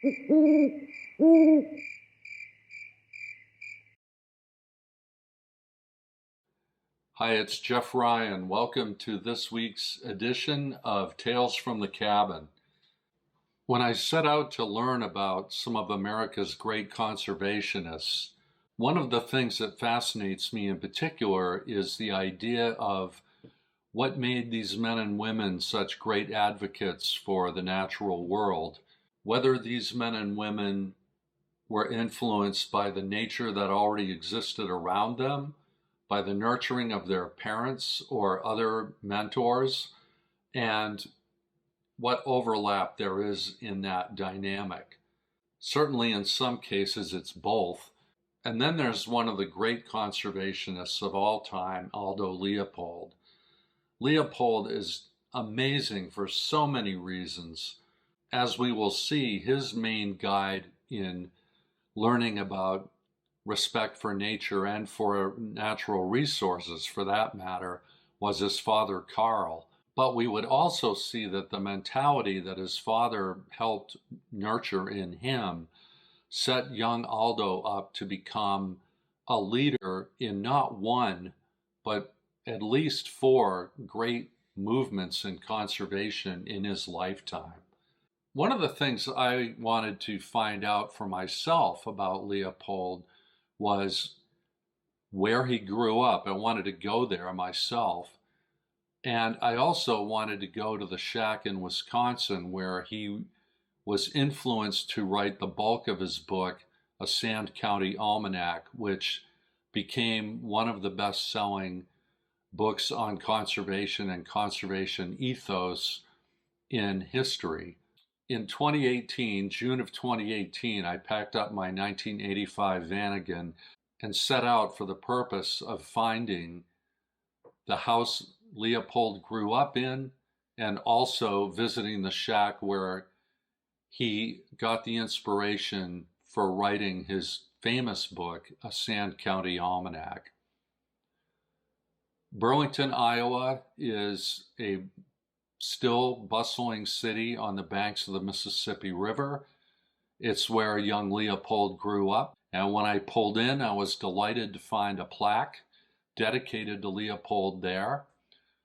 Hi, it's Jeff Ryan. Welcome to this week's edition of Tales from the Cabin. When I set out to learn about some of America's great conservationists, one of the things that fascinates me in particular is the idea of what made these men and women such great advocates for the natural world. Whether these men and women were influenced by the nature that already existed around them, by the nurturing of their parents or other mentors, and what overlap there is in that dynamic. Certainly in some cases it's both. And then there's one of the great conservationists of all time, Aldo Leopold. Leopold is amazing for so many reasons. As we will see, his main guide in learning about respect for nature and for natural resources, for that matter, was his father, Carl. But we would also see that the mentality that his father helped nurture in him set young Aldo up to become a leader in not one, but at least 4 great movements in conservation in his lifetime. One of the things I wanted to find out for myself about Leopold was where he grew up. I wanted to go there myself. And I also wanted to go to the shack in Wisconsin where he was influenced to write the bulk of his book, A Sand County Almanac, which became one of the best-selling books on conservation and conservation ethos in history. In 2018, June of 2018, I packed up my 1985 Vanagon and set out for the purpose of finding the house Leopold grew up in and also visiting the shack where he got the inspiration for writing his famous book, A Sand County Almanac. Burlington, Iowa is a still bustling city on the banks of the Mississippi River. It's where young Leopold grew up. And when I pulled in, I was delighted to find a plaque dedicated to Leopold there.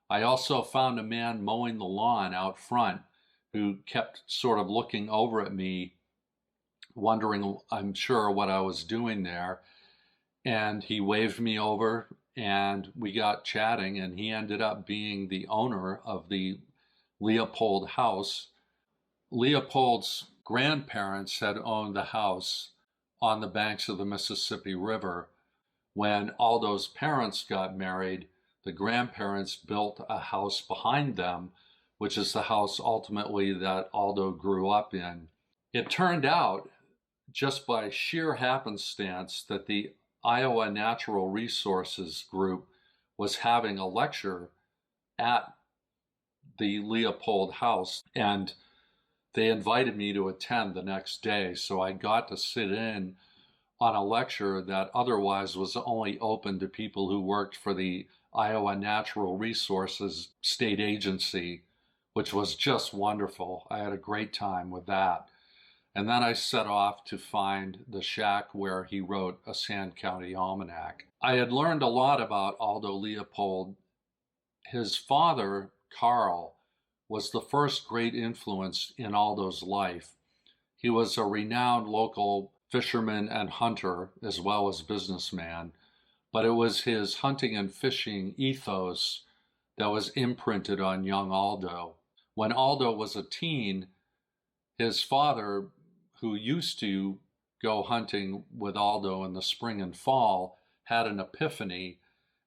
I also found a man mowing the lawn out front who kept sort of looking over at me, wondering, I'm sure, what I was doing there. And he waved me over and we got chatting, and he ended up being the owner of the Leopold house. Leopold's grandparents had owned the house on the banks of the Mississippi River. When Aldo's parents got married, the grandparents built a house behind them, which is the house ultimately that Aldo grew up in. It turned out, just by sheer happenstance, that the Iowa Natural Resources Group was having a lecture at the Leopold house, and they invited me to attend the next day. So I got to sit in on a lecture that otherwise was only open to people who worked for the Iowa Natural Resources State Agency, which was just wonderful. I had a great time with that. And then I set off to find the shack where he wrote A Sand County Almanac. I had learned a lot about Aldo Leopold. His father, Carl, was the first great influence in Aldo's life. He was a renowned local fisherman and hunter, as well as businessman, but it was his hunting and fishing ethos that was imprinted on young Aldo. When Aldo was a teen, his father, who used to go hunting with Aldo in the spring and fall, had an epiphany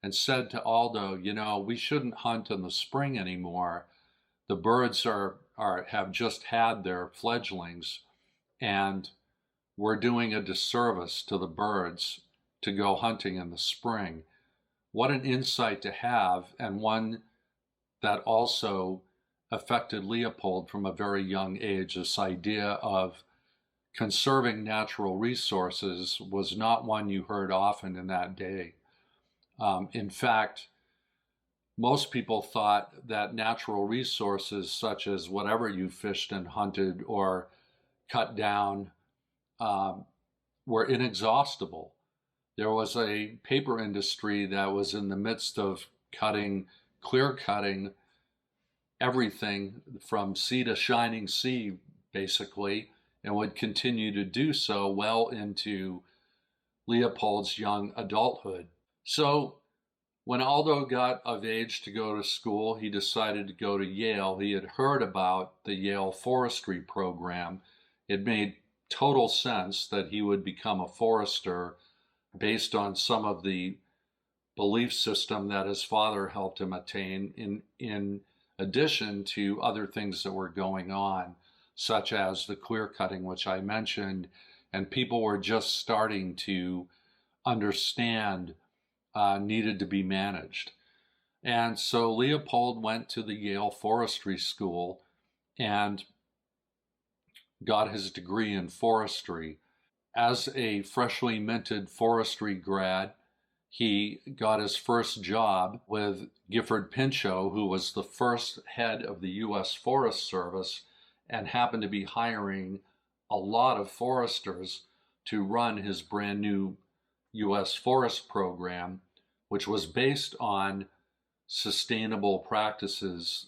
and said to Aldo, we shouldn't hunt in the spring anymore. The birds have just had their fledglings, and we're doing a disservice to the birds to go hunting in the spring. What an insight to have, and one that also affected Leopold from a very young age. This idea of conserving natural resources was not one you heard often in that day. In fact, most people thought that natural resources, such as whatever you fished and hunted or cut down were inexhaustible. There was a paper industry that was in the midst of clear cutting everything from sea to shining sea, basically, and would continue to do so well into Leopold's young adulthood. So when Aldo got of age to go to school, he decided to go to Yale. He had heard about the Yale forestry program. It made total sense that he would become a forester based on some of the belief system that his father helped him attain, in addition to other things that were going on, such as the clear cutting, which I mentioned, and people were just starting to understand needed to be managed. And so Leopold went to the Yale Forestry School and got his degree in forestry. As a freshly minted forestry grad, he got his first job with Gifford Pinchot, who was the first head of the U.S. Forest Service and happened to be hiring a lot of foresters to run his brand new U.S. forest program, which was based on sustainable practices,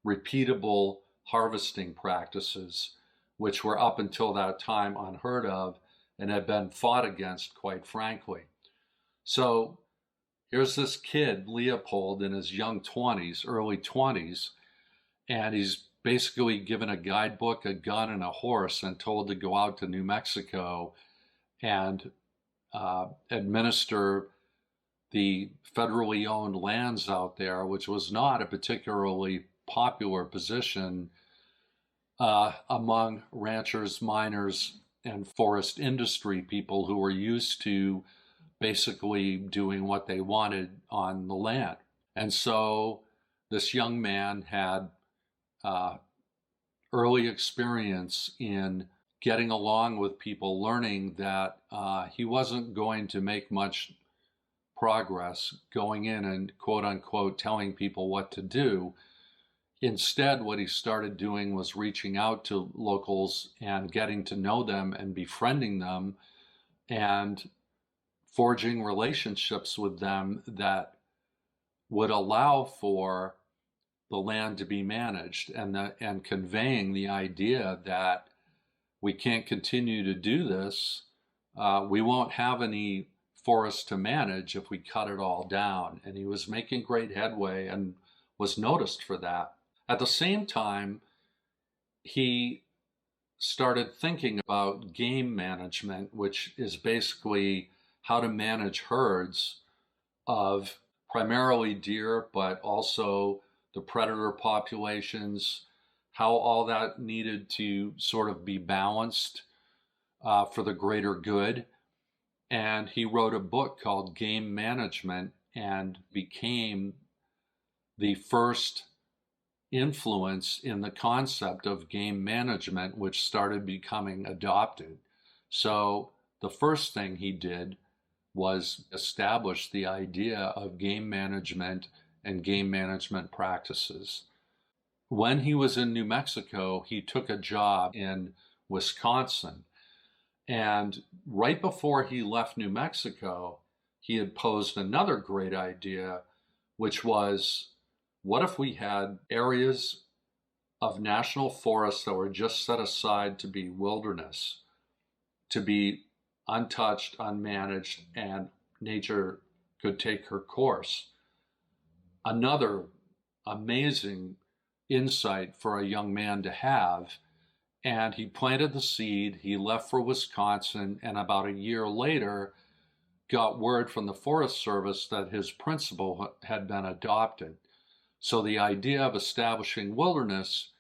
repeatable harvesting practices, which were up until that time unheard of and had been fought against, quite frankly. So here's this kid, Leopold, in his young 20s, early 20s, and he's basically given a guidebook, a gun, and a horse and told to go out to New Mexico and administer the federally owned lands out there, which was not a particularly popular position among ranchers, miners, and forest industry people who were used to basically doing what they wanted on the land. And so this young man had early experience in getting along with people, learning that he wasn't going to make much progress going in and quote unquote telling people what to do. Instead, what he started doing was reaching out to locals and getting to know them and befriending them and forging relationships with them that would allow for the land to be managed, and conveying the idea that we can't continue to do this. We won't have any forest to manage if we cut it all down. And he was making great headway and was noticed for that. At the same time, he started thinking about game management, which is basically how to manage herds of primarily deer, but also the predator populations, how all that needed to sort of be balanced for the greater good. And he wrote a book called Game Management and became the first influence in the concept of game management, which started becoming adopted. So the first thing he did was establish the idea of game management and game management practices. When he was in New Mexico, he took a job in Wisconsin. And right before he left New Mexico, he had posed another great idea, which was, what if we had areas of national forests that were just set aside to be wilderness, to be untouched, unmanaged, and nature could take her course? Another amazing insight for a young man to have. And he planted the seed, he left for Wisconsin, and about a year later got word from the Forest Service that his principle had been adopted. So the idea of establishing wilderness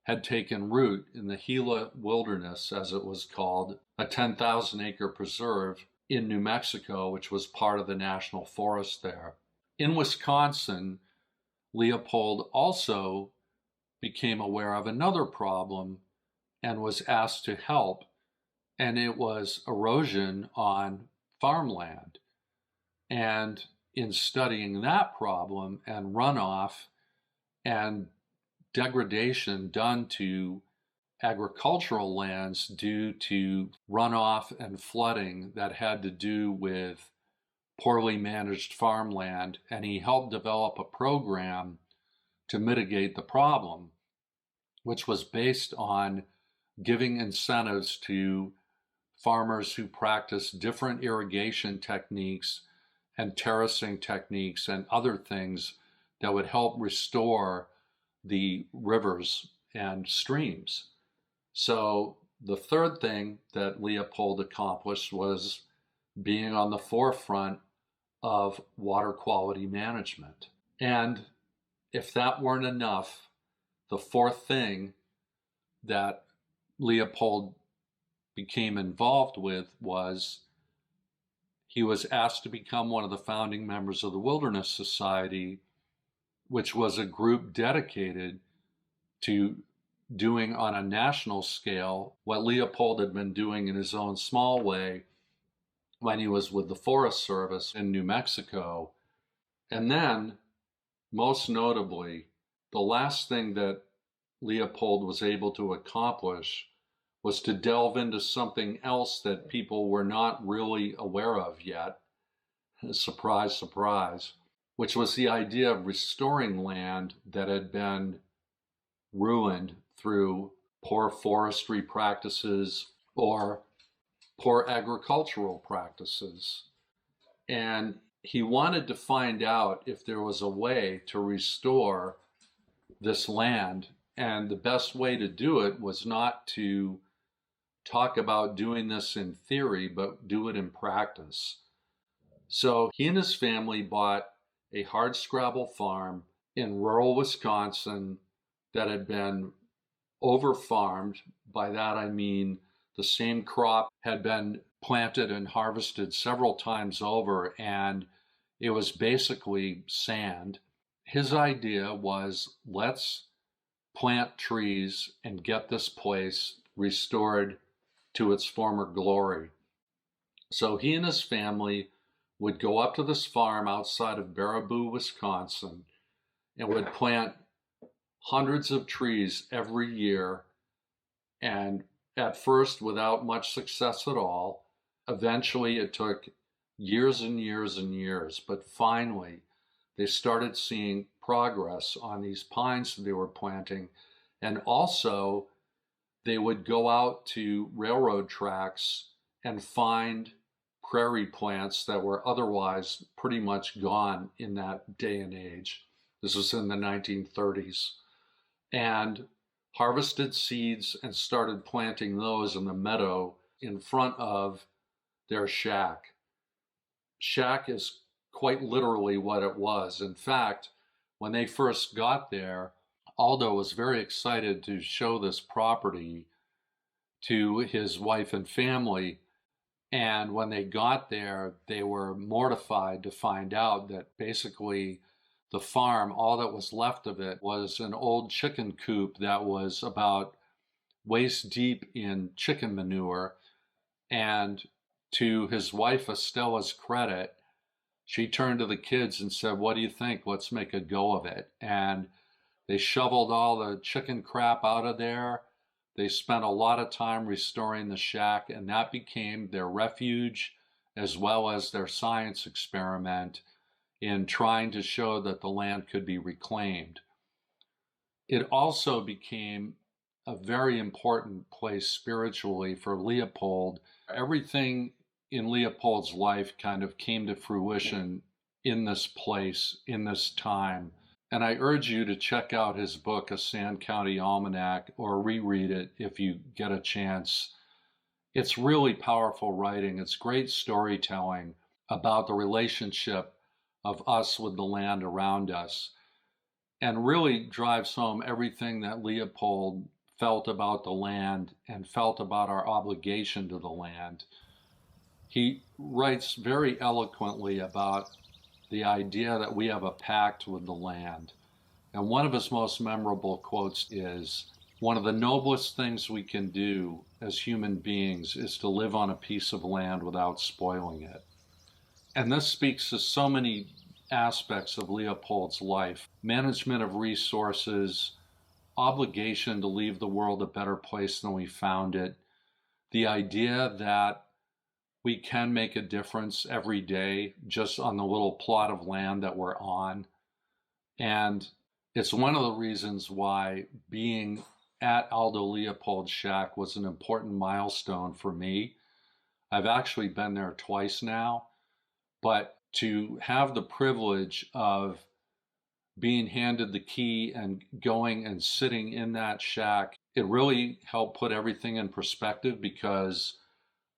had taken root in the Gila Wilderness, as it was called, a 10,000-acre preserve in New Mexico, which was part of the national forest there. In Wisconsin, Leopold also became aware of another problem and was asked to help, and it was erosion on farmland. And in studying that problem and runoff and degradation done to agricultural lands due to runoff and flooding that had to do with poorly managed farmland, and he helped develop a program to mitigate the problem, which was based on giving incentives to farmers who practice different irrigation techniques and terracing techniques and other things that would help restore the rivers and streams. So the third thing that Leopold accomplished was being on the forefront of water quality management. And if that weren't enough, the fourth thing that Leopold became involved with was he was asked to become one of the founding members of the Wilderness Society, which was a group dedicated to doing on a national scale what Leopold had been doing in his own small way when he was with the Forest Service in New Mexico. And then, most notably, the last thing that Leopold was able to accomplish was to delve into something else that people were not really aware of yet. Surprise, surprise. Which was the idea of restoring land that had been ruined through poor forestry practices or poor agricultural practices. And he wanted to find out if there was a way to restore this land. And the best way to do it was not to talk about doing this in theory, but do it in practice. So he and his family bought a hardscrabble farm in rural Wisconsin that had been over-farmed. By that I mean the same crop had been planted and harvested several times over, and it was basically sand. His idea was, let's plant trees and get this place restored to its former glory. So he and his family would go up to this farm outside of Baraboo, Wisconsin, and would plant hundreds of trees every year, and at first without much success at all. Eventually it took years and years and years, but finally they started seeing progress on these pines that they were planting. And also they would go out to railroad tracks and find prairie plants that were otherwise pretty much gone in that day and age. This was in the 1930s. And harvested seeds and started planting those in the meadow in front of their shack. Shack is quite literally what it was. In fact, when they first got there, Aldo was very excited to show this property to his wife and family. And when they got there, they were mortified to find out that basically the farm, all that was left of it was an old chicken coop that was about waist deep in chicken manure. And to his wife Estella's credit, she turned to the kids and said, "What do you think? Let's make a go of it." And they shoveled all the chicken crap out of there. They spent a lot of time restoring the shack, and that became their refuge as well as their science experiment in trying to show that the land could be reclaimed. It also became a very important place spiritually for Leopold. Everything in Leopold's life kind of came to fruition in this place, in this time. And I urge you to check out his book, A Sand County Almanac, or reread it if you get a chance. It's really powerful writing. It's great storytelling about the relationship of us with the land around us, and really drives home everything that Leopold felt about the land and felt about our obligation to the land. He writes very eloquently about the idea that we have a pact with the land. And one of his most memorable quotes is, "One of the noblest things we can do as human beings is to live on a piece of land without spoiling it." And this speaks to so many aspects of Leopold's life: management of resources, obligation to leave the world a better place than we found it. The idea that we can make a difference every day just on the little plot of land that we're on. And it's one of the reasons why being at Aldo Leopold's shack was an important milestone for me. I've actually been there twice now, but to have the privilege of being handed the key and going and sitting in that shack, it really helped put everything in perspective, because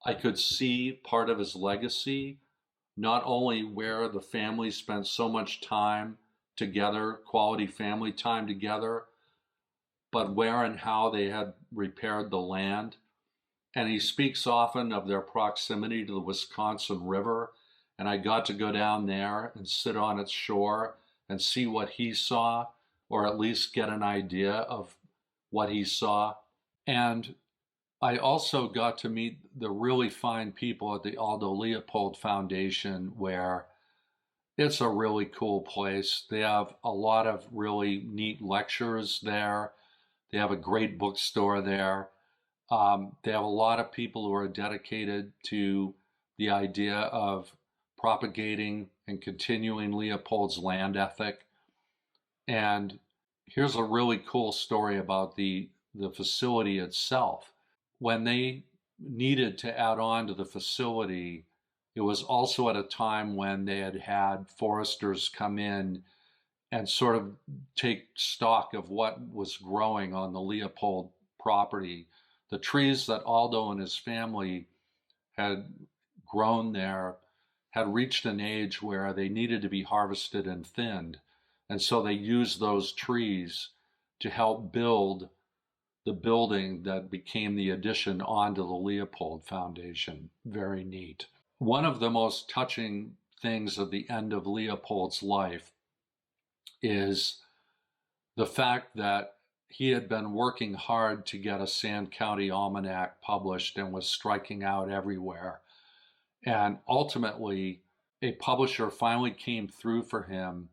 I could see part of his legacy, not only where the family spent so much time together, quality family time together, but where and how they had repaired the land. And he speaks often of their proximity to the Wisconsin River. And I got to go down there and sit on its shore and see what he saw, or at least get an idea of what he saw. And I also got to meet the really fine people at the Aldo Leopold Foundation, where it's a really cool place. They have a lot of really neat lectures there. They have a great bookstore there. They have a lot of people who are dedicated to the idea of propagating and continuing Leopold's land ethic. And here's a really cool story about the facility itself. When they needed to add on to the facility, it was also at a time when they had foresters come in and sort of take stock of what was growing on the Leopold property. The trees that Aldo and his family had grown there had reached an age where they needed to be harvested and thinned. And so they used those trees to help build the building that became the addition onto the Leopold Foundation. Very neat. One of the most touching things at the end of Leopold's life is the fact that he had been working hard to get a Sand County Almanac published and was striking out everywhere. And ultimately, a publisher finally came through for him,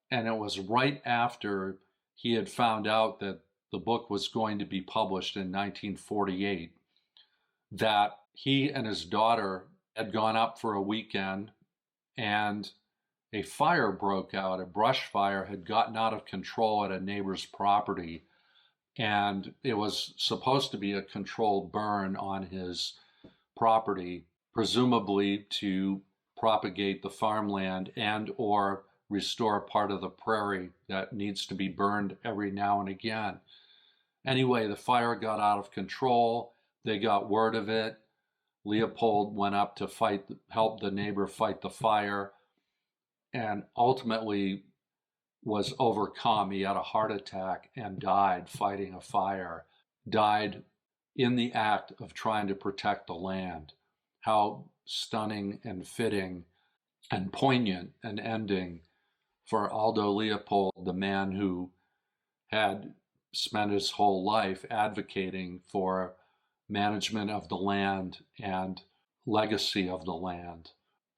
and it was right after he had found out that the book was going to be published in 1948 that he and his daughter had gone up for a weekend, and a fire broke out. A brush fire had gotten out of control at a neighbor's property, and it was supposed to be a controlled burn on his property, presumably to propagate the farmland and or restore part of the prairie that needs to be burned every now and again. Anyway, the fire got out of control. They got word of it. Leopold went up to help the neighbor fight the fire, and ultimately was overcome. He had a heart attack and died fighting a fire, died in the act of trying to protect the land. How stunning and fitting and poignant an ending for Aldo Leopold, the man who had spent his whole life advocating for management of the land and legacy of the land.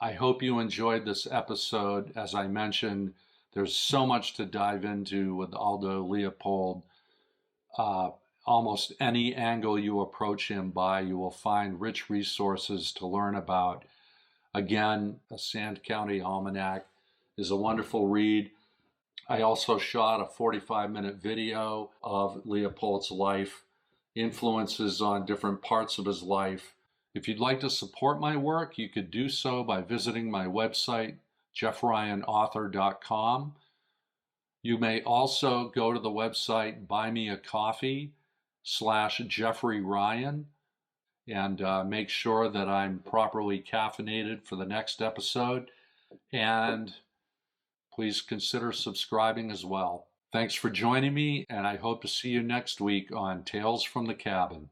I hope you enjoyed this episode. As I mentioned, there's so much to dive into with Aldo Leopold. Almost any angle you approach him by, you will find rich resources to learn about. Again, a Sand County Almanac is a wonderful read. I also shot a 45-minute video of Leopold's life, influences on different parts of his life. If you'd like to support my work, you could do so by visiting my website, jeffryanauthor.com. You may also go to the website buymeacoffee.com/Jeffrey Ryan and make sure that I'm properly caffeinated for the next episode. And please consider subscribing as well. Thanks for joining me, and I hope to see you next week on Tales from the Cabin.